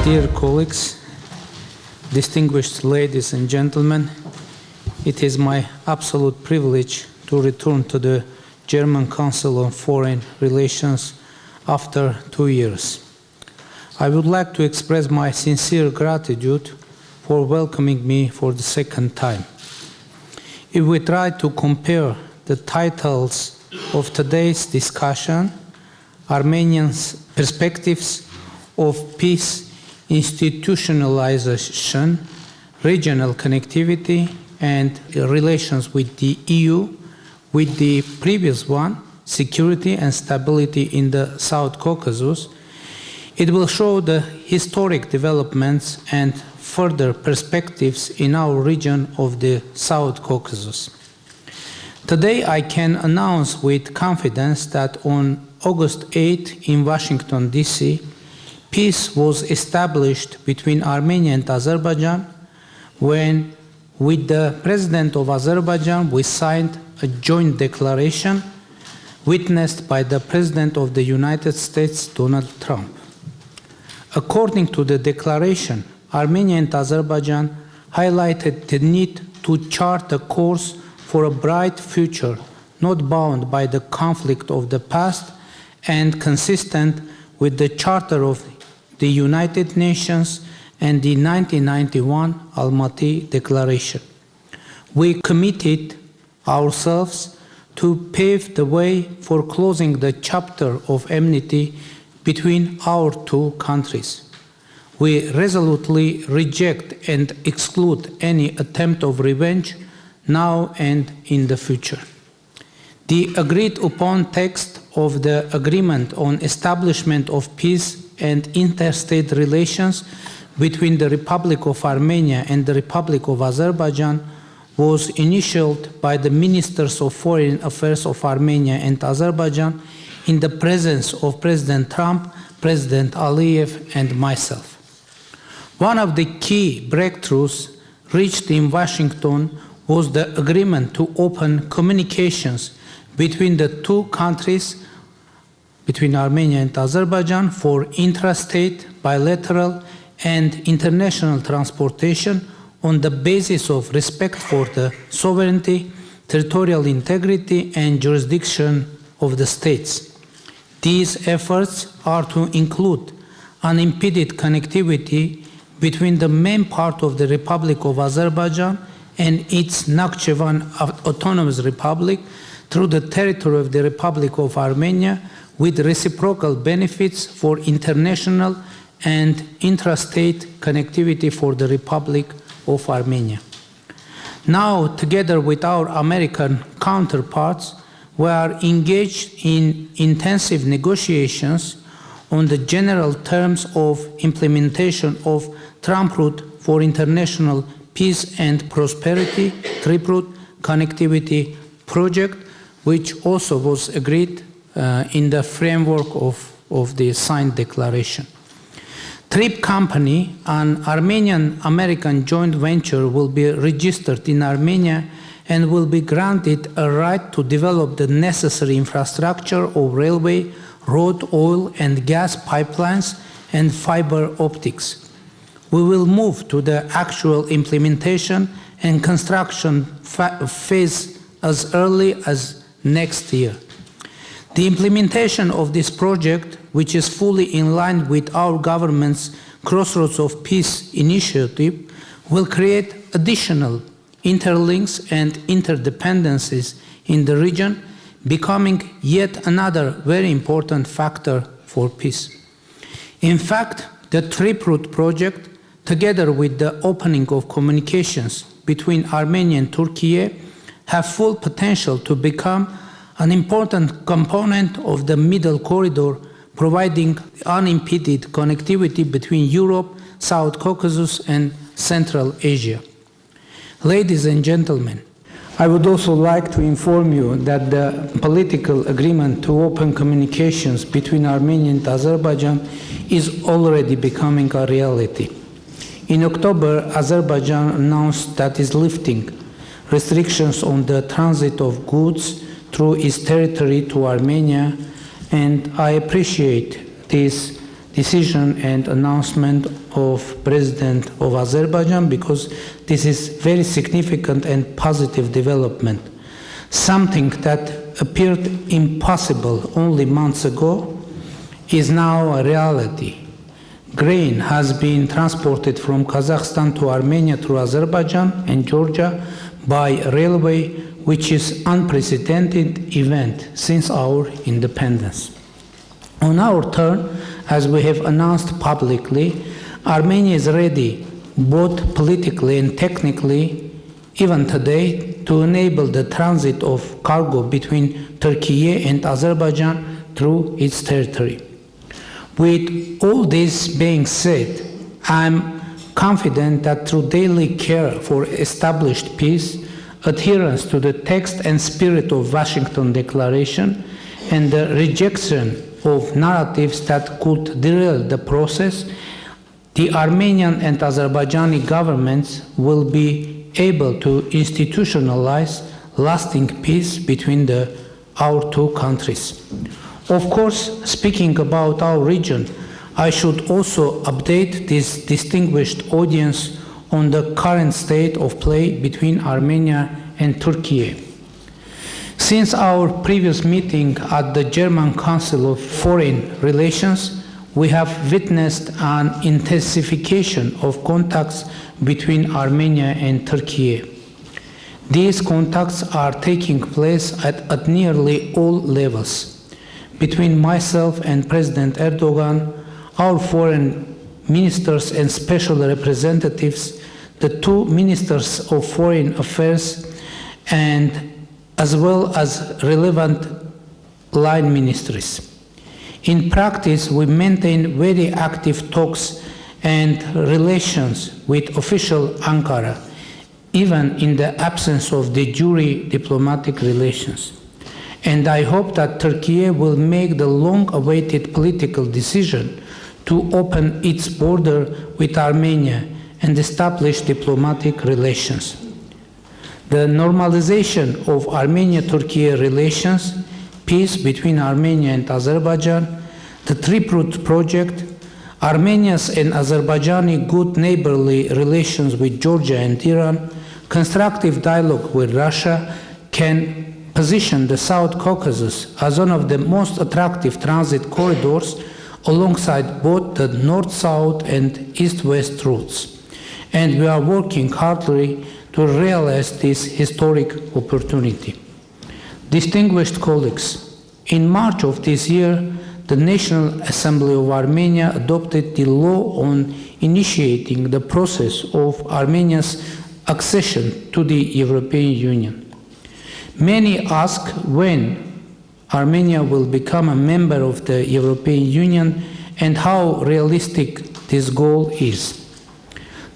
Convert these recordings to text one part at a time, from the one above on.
Dear colleagues, distinguished ladies and gentlemen, it is my absolute privilege to return to the German Council on Foreign Relations after 2 years. I would like to express my sincere gratitude for welcoming me for the second time. If we try to compare the titles of today's discussion, Armenians' perspectives of peace, institutionalization, regional connectivity, and relations with the EU, with the previous one, security and stability in the South Caucasus, it will show the historic developments and further perspectives in our region of the South Caucasus. Today, I can announce with confidence that on August 8 in Washington, D.C., peace was established between Armenia and Azerbaijan when, with the President of Azerbaijan, we signed a joint declaration witnessed by the President of the United States, Donald Trump. According to the declaration, Armenia and Azerbaijan highlighted the need to chart a course for a bright future, not bound by the conflict of the past and consistent with the Charter of the United Nations and the 1991 Almaty Declaration. We committed ourselves to pave the way for closing the chapter of enmity between our two countries. We resolutely reject and exclude any attempt of revenge now and in the future. The agreed upon text of the Agreement on Establishment of Peace and Interstate Relations between the Republic of Armenia and the Republic of Azerbaijan was initialed by the Ministers of Foreign Affairs of Armenia and Azerbaijan in the presence of President Trump, President Aliyev, and myself. One of the key breakthroughs reached in Washington was the agreement to open communications between the two countries, between Armenia and Azerbaijan, for intrastate, bilateral, and international transportation on the basis of respect for the sovereignty, territorial integrity, and jurisdiction of the states. These efforts are to include unimpeded connectivity between the main part of the Republic of Azerbaijan and its Nakhchivan Autonomous Republic through the territory of the Republic of Armenia, with reciprocal benefits for international and intrastate connectivity for the Republic of Armenia. Now, together with our American counterparts, we are engaged in intensive negotiations on the general terms of implementation of Trump Route for International Peace and Prosperity, Trip-Route Connectivity Project, which also was agreed in the framework of the signed declaration. TRIP Company, an Armenian-American joint venture, will be registered in Armenia and will be granted a right to develop the necessary infrastructure of railway, road, oil and gas pipelines, and fiber optics. We will move to the actual implementation and construction phase as early as next year. The implementation of this project, which is fully in line with our government's Crossroads of Peace initiative, will create additional interlinks and interdependencies in the region, becoming yet another very important factor for peace. In fact, the Trip Route project, together with the opening of communications between Armenia and Turkey, have full potential to become an important component of the Middle Corridor, providing unimpeded connectivity between Europe, South Caucasus, and Central Asia. Ladies and gentlemen, I would also like to inform you that the political agreement to open communications between Armenia and Azerbaijan is already becoming a reality. In October, Azerbaijan announced that it is lifting restrictions on the transit of goods through its territory to Armenia, and I appreciate this decision and announcement of President of Azerbaijan, because this is very significant and positive development. Something that appeared impossible only months ago is now a reality. Grain has been transported from Kazakhstan to Armenia through Azerbaijan and Georgia by railway, which is an unprecedented event since our independence. On our turn, as we have announced publicly, Armenia is ready, both politically and technically, even today, to enable the transit of cargo between Turkey and Azerbaijan through its territory. With all this being said, I'm confident that through daily care for established peace, adherence to the text and spirit of Washington Declaration, and the rejection of narratives that could derail the process, the Armenian and Azerbaijani governments will be able to institutionalize lasting peace between our two countries. Of course, speaking about our region, I should also update this distinguished audience on the current state of play between Armenia and Turkey. Since our previous meeting at the German Council of Foreign Relations, we have witnessed an intensification of contacts between Armenia and Turkey. These contacts are taking place at nearly all levels. Between myself and President Erdogan, our foreign ministers and special representatives, the two ministers of foreign affairs, and as well as relevant line ministries. In practice, we maintain very active talks and relations with official Ankara, even in the absence of de jure diplomatic relations. And I hope that Turkey will make the long-awaited political decision to open its border with Armenia and establish diplomatic relations. The normalization of Armenia-Turkey relations, peace between Armenia and Azerbaijan, the Triplet project, Armenia's and Azerbaijani good neighborly relations with Georgia and Iran, constructive dialogue with Russia can position the South Caucasus as one of the most attractive transit corridors alongside both the north-south and east-west routes. And we are working hardly to realize this historic opportunity. Distinguished colleagues, in March of this year, the National Assembly of Armenia adopted the law on initiating the process of Armenia's accession to the European Union. Many ask when Armenia will become a member of the European Union and how realistic this goal is.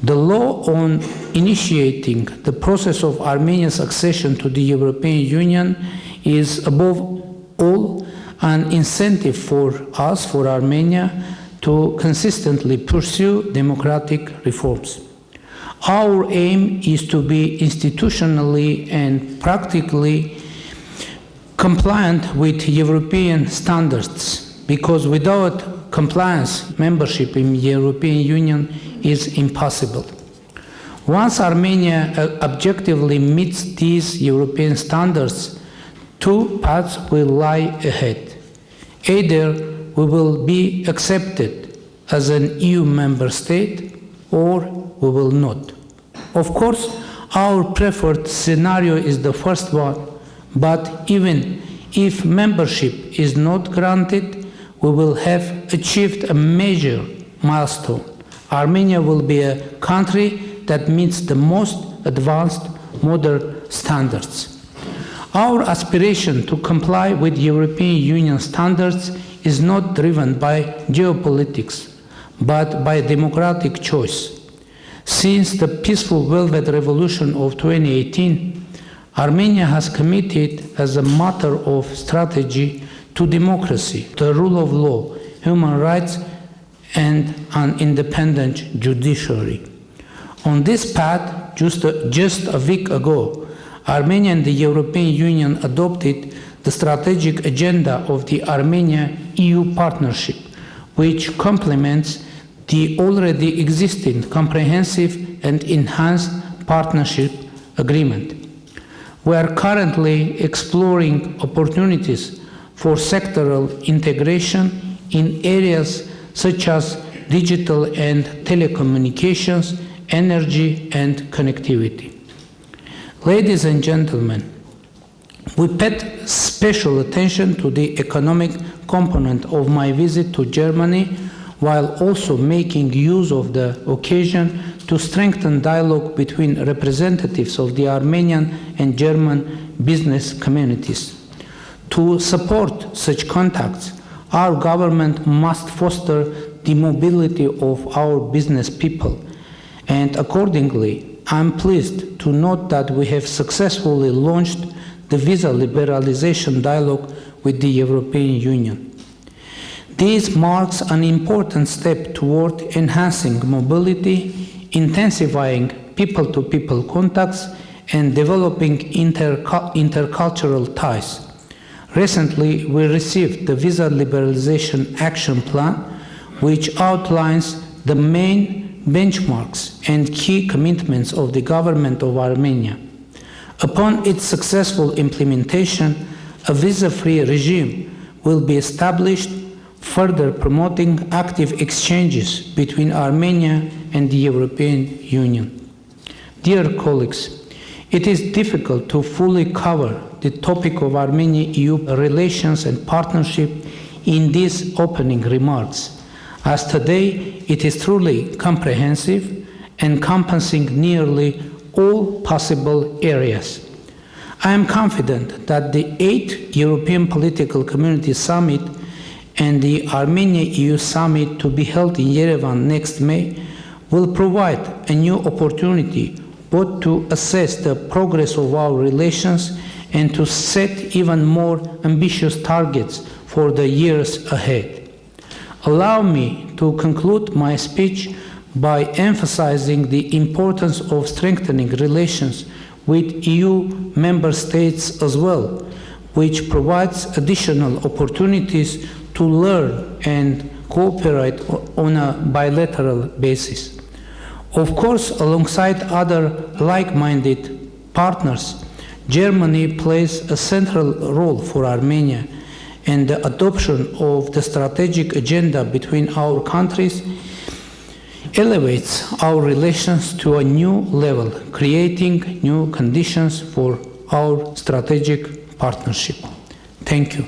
The law on initiating the process of Armenia's accession to the European Union is above all an incentive for us, for Armenia, to consistently pursue democratic reforms. Our aim is to be institutionally and practically compliant with European standards, because without compliance, membership in the European Union is impossible. Once Armenia objectively meets these European standards, two paths will lie ahead. Either we will be accepted as an EU member state, or we will not. Of course, our preferred scenario is the first one, but even if membership is not granted, we will have achieved a major milestone. Armenia will be a country that meets the most advanced modern standards. Our aspiration to comply with European Union standards is not driven by geopolitics, but by democratic choice. Since the peaceful Velvet Revolution of 2018, Armenia has committed as a matter of strategy to democracy, the rule of law, human rights, and an independent judiciary. On this path, just a week ago, Armenia and the European Union adopted the strategic agenda of the Armenia-EU partnership, which complements the already existing comprehensive and enhanced partnership agreement. We are currently exploring opportunities for sectoral integration in areas such as digital and telecommunications, energy and connectivity. Ladies and gentlemen, we paid special attention to the economic component of my visit to Germany, while also making use of the occasion to strengthen dialogue between representatives of the Armenian and German business communities. To support such contacts, our government must foster the mobility of our business people, and accordingly, I am pleased to note that we have successfully launched the visa liberalization dialogue with the European Union. This marks an important step toward enhancing mobility, intensifying people-to-people contacts, and developing intercultural ties. Recently, we received the Visa Liberalization Action Plan, which outlines the main benchmarks and key commitments of the government of Armenia. Upon its successful implementation, a visa-free regime will be established, further promoting active exchanges between Armenia and the European Union. Dear colleagues, it is difficult to fully cover the topic of Armenia-EU relations and partnership in these opening remarks, as today it is truly comprehensive, encompassing nearly all possible areas. I am confident that the 8th European Political Community Summit and the Armenia-EU Summit to be held in Yerevan next May will provide a new opportunity both to assess the progress of our relations and to set even more ambitious targets for the years ahead. Allow me to conclude my speech by emphasizing the importance of strengthening relations with EU member states as well, which provides additional opportunities to learn and cooperate on a bilateral basis. Of course, alongside other like-minded partners, Germany plays a central role for Armenia, and the adoption of the strategic agenda between our countries elevates our relations to a new level, creating new conditions for our strategic partnership. Thank you.